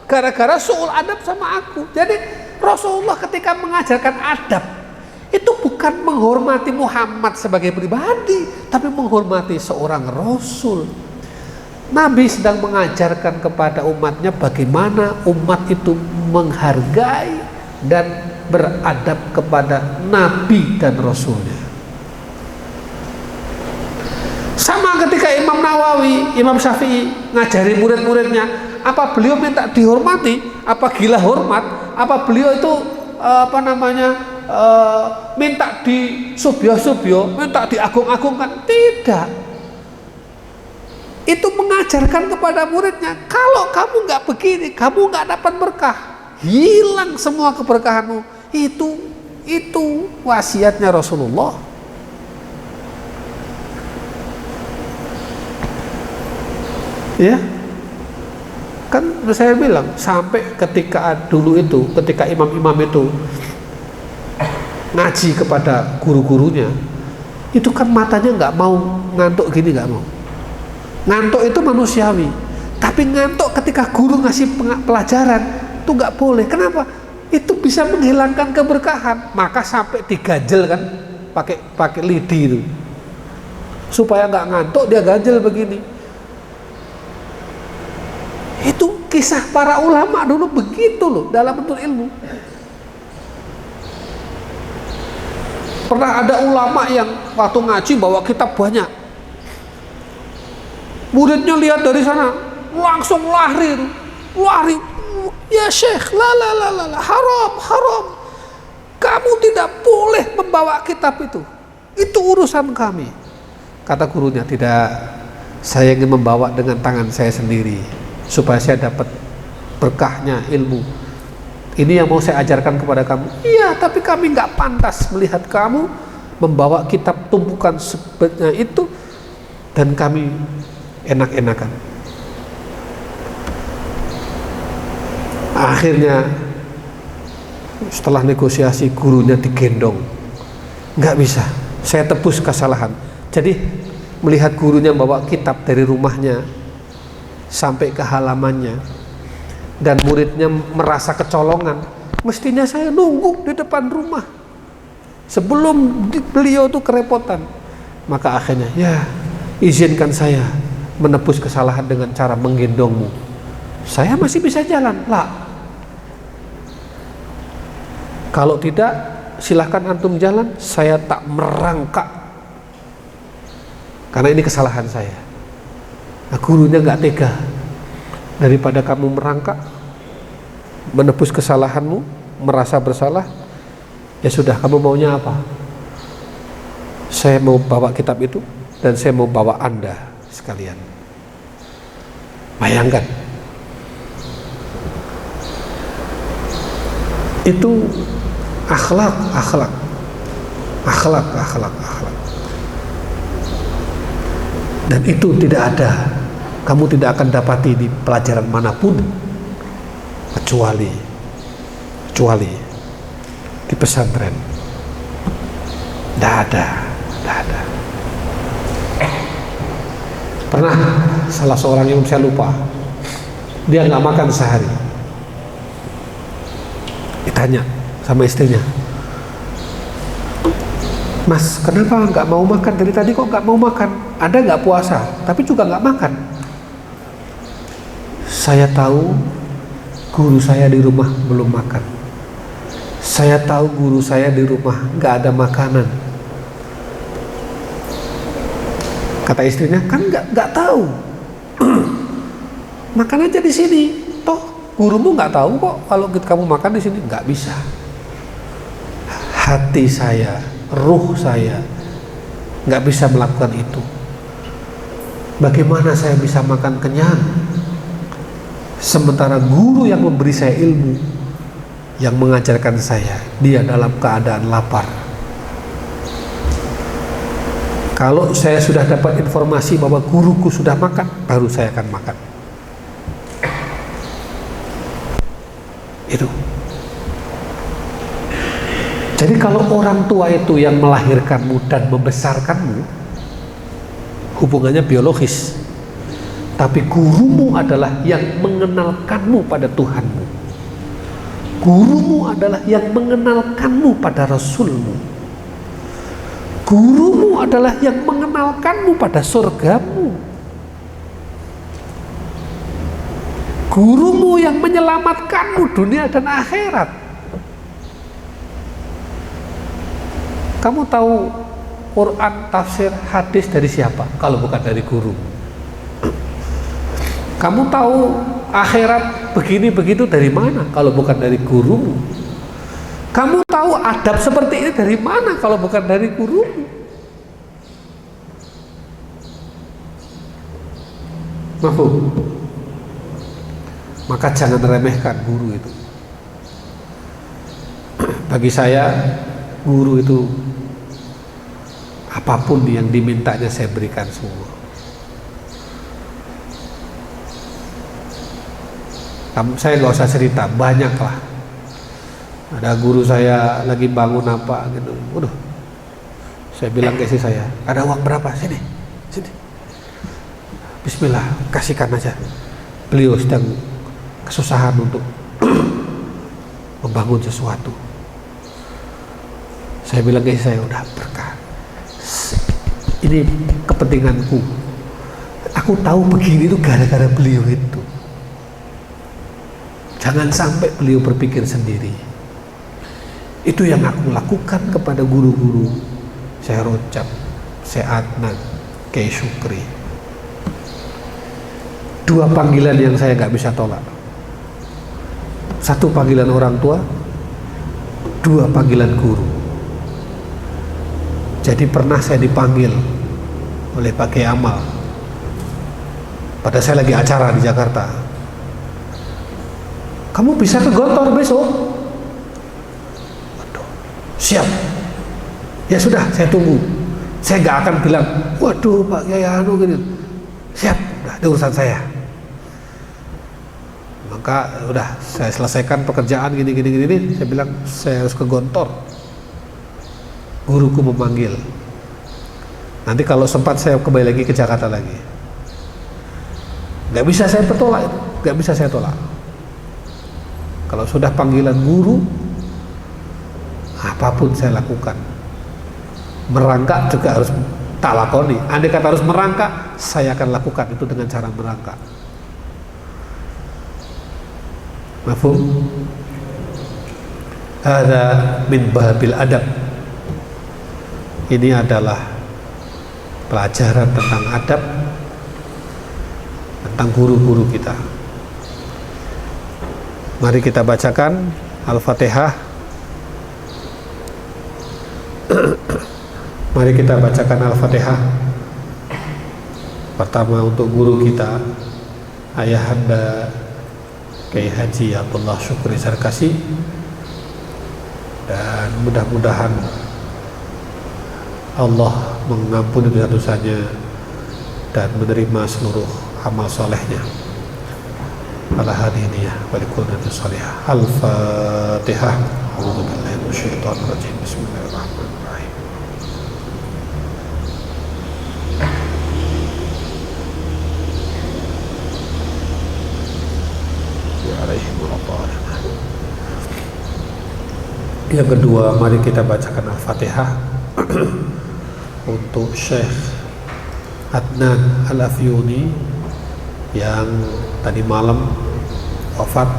gara-gara su'ul adab sama aku. Jadi Rasulullah ketika mengajarkan adab itu bukan menghormati Muhammad sebagai pribadi, tapi menghormati seorang Rasul. Nabi sedang mengajarkan kepada umatnya bagaimana umat itu menghargai dan beradab kepada Nabi dan Rasulnya. Sama ketika Imam Nawawi, Imam Syafi'i ngajari murid-muridnya, apa beliau minta dihormati? Apa gila hormat? Apa beliau itu minta disubyah-subyah, minta diagung-agungkan? Tidak. Itu mengajarkan kepada muridnya, kalau kamu nggak begini, kamu nggak dapat berkah, hilang semua keberkahanmu. Itu wasiatnya Rasulullah. Ya, kan saya bilang sampai ketika dulu itu, ketika imam-imam itu ngaji kepada guru-gurunya, itu kan matanya nggak mau ngantuk gini, nggak mau. Ngantuk itu manusiawi, tapi ngantuk ketika guru ngasih pelajaran itu nggak boleh. Kenapa? Itu bisa menghilangkan keberkahan. Maka sampai diganjel kan, pakai lidi itu, supaya nggak ngantuk dia ganjel begini. Itu kisah para ulama dulu begitu loh dalam bentuk ilmu. Pernah ada ulama yang waktu ngaji bawa kitab banyak, muridnya lihat dari sana langsung lari, ya Syekh, la, haram, kamu tidak boleh membawa kitab itu urusan kami. Kata gurunya, tidak, saya ingin membawa dengan tangan saya sendiri supaya saya dapat berkahnya ilmu. Ini yang mau saya ajarkan kepada kamu. Iya, tapi kami nggak pantas melihat kamu membawa kitab tumpukan sebanyak itu dan kami enak-enakan. Akhirnya setelah negosiasi gurunya digendong, nggak bisa, saya tebus kesalahan. Jadi melihat gurunya bawa kitab dari rumahnya sampai ke halamannya dan muridnya merasa kecolongan, mestinya saya nunggu di depan rumah sebelum beliau tuh kerepotan. Maka akhirnya, ya izinkan saya menebus kesalahan dengan cara menggendongmu. Saya masih bisa jalan lah. Kalau tidak, silahkan antum jalan, saya tak merangkak. Karena ini kesalahan saya. Nah, gurunya nggak tega. Daripada kamu merangkak, menebus kesalahanmu, merasa bersalah, ya sudah, kamu maunya apa? Saya mau bawa kitab itu dan saya mau bawa Anda sekalian. Bayangkan. Itu akhlak. Dan itu tidak ada, kamu tidak akan dapati di pelajaran manapun kecuali di pesantren. Tidak ada. Pernah salah seorang yang saya lupa, dia nggak makan sehari. Ditanya sama istrinya, Mas, kenapa nggak mau makan? Dari tadi kok nggak mau makan? Anda nggak puasa, tapi juga nggak makan. Saya tahu guru saya di rumah belum makan. Saya tahu guru saya di rumah nggak ada makanan. Kata istrinya, kan nggak tahu. Makan aja di sini. Toh gurumu nggak tahu kok kalau kamu makan di sini. Nggak bisa. Hati saya, ruh saya nggak bisa melakukan itu. Bagaimana saya bisa makan kenyang sementara guru yang memberi saya ilmu, yang mengajarkan saya, dia dalam keadaan lapar? Kalau saya sudah dapat informasi bahwa guruku sudah makan, baru saya akan makan. Itu. Jadi kalau orang tua itu yang melahirkanmu dan membesarkanmu, hubungannya biologis. Tapi gurumu adalah yang mengenalkanmu pada Tuhanmu. Gurumu adalah yang mengenalkanmu pada Rasulmu. Gurumu adalah yang mengenalkanmu pada surgamu. Gurumu yang menyelamatkanmu dunia dan akhirat. Kamu tahu Quran, tafsir, hadis dari siapa? Kalau bukan dari guru. Kamu tahu akhirat begini begitu dari mana? Kalau bukan dari gurumu. Kamu tahu adab seperti ini dari mana? Kalau bukan dari gurumu. Mafhum? Maka jangan remehkan guru itu. Bagi saya, guru itu apapun yang dimintanya saya berikan semua. Saya nggak usah cerita, banyak lah. Ada guru saya lagi bangun apa gitu, waduh, saya bilang ke istri saya, ada uang berapa? Sini. Bismillah, kasihkan aja. Beliau sedang kesusahan untuk membangun sesuatu. Saya bilang ke istri saya, udah berkah. Ini kepentinganku. Aku tahu begini itu gara-gara beliau itu. Jangan sampai beliau berpikir sendiri. Itu yang aku lakukan kepada guru-guru saya, Rojab, saya Adnan, Kiai Syukri. Dua panggilan yang saya nggak bisa tolak. Satu panggilan orang tua, dua panggilan guru. Jadi pernah saya dipanggil oleh Pak Kiai Amal pada saya lagi acara di Jakarta. Kamu bisa ke Gontor besok? Waduh, siap. Ya sudah, saya tunggu. Saya nggak akan bilang, waduh Pak Kiai Anu gini. Siap, udah ada urusan saya. Maka udah saya selesaikan pekerjaan gini, saya bilang saya harus ke Gontor. Guruku memanggil. Nanti kalau sempat saya kembali lagi ke Jakarta lagi. Gak bisa saya tolak itu, gak bisa saya tolak. Kalau sudah panggilan guru, apapun saya lakukan. Merangkak juga harus tak lakoni. Andai kata harus merangkak, saya akan lakukan itu dengan cara merangkak. Mafhum? Ada min babil adab. Ini adalah pelajaran tentang adab, tentang guru-guru kita. Mari kita bacakan Al-Fatihah. Mari kita bacakan Al-Fatihah. Pertama untuk guru kita, Ayahanda Kiai Haji Abdullah Syukri Sarkasi, dan mudah-mudahan Allah mengampuni dosa-dosanya dan menerima seluruh amal solehnya. Ala hadiniyah wa likulnatis salihah. Al-Fatihah. A'udzubillahi minasyaitonir rajim. Bismillahirrahmanirrahim. Yang kedua, mari kita bacakan Al-Fatihah untuk Syekh Adnan Al-Afyuni yang tadi malam wafat.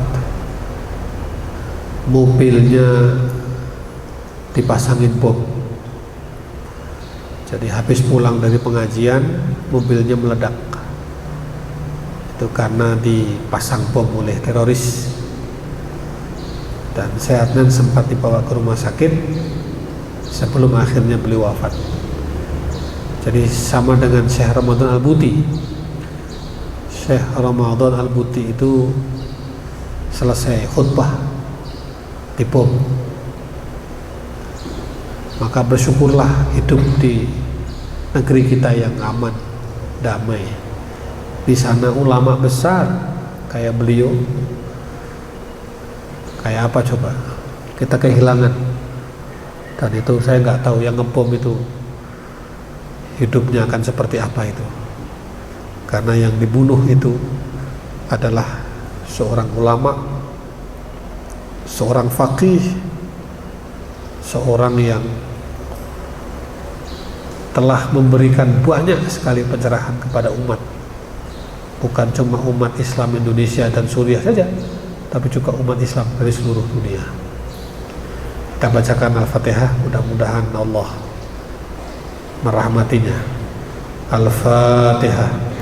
Mobilnya dipasangin bom. Jadi habis pulang dari pengajian, mobilnya meledak. Itu karena dipasang bom oleh teroris. Dan Syekh Adnan sempat dibawa ke rumah sakit sebelum akhirnya beliau wafat. Jadi sama dengan Syekh Ramadan Al-Buti. Syekh Ramadan Al-Buti itu selesai khutbah di bom. Maka bersyukurlah hidup di negeri kita yang aman, damai. Di sana ulama besar kayak beliau, kayak apa coba, kita kehilangan. Dan itu saya nggak tahu yang ngebom itu hidupnya akan seperti apa itu. Karena yang dibunuh itu adalah seorang ulama, seorang faqih, seorang yang telah memberikan banyak sekali pencerahan kepada umat. Bukan cuma umat Islam Indonesia dan Suriah saja, tapi juga umat Islam dari seluruh dunia. Kita bacakan Al-Fatihah, mudah-mudahan Allah merahmatinya. Al-Fatihah.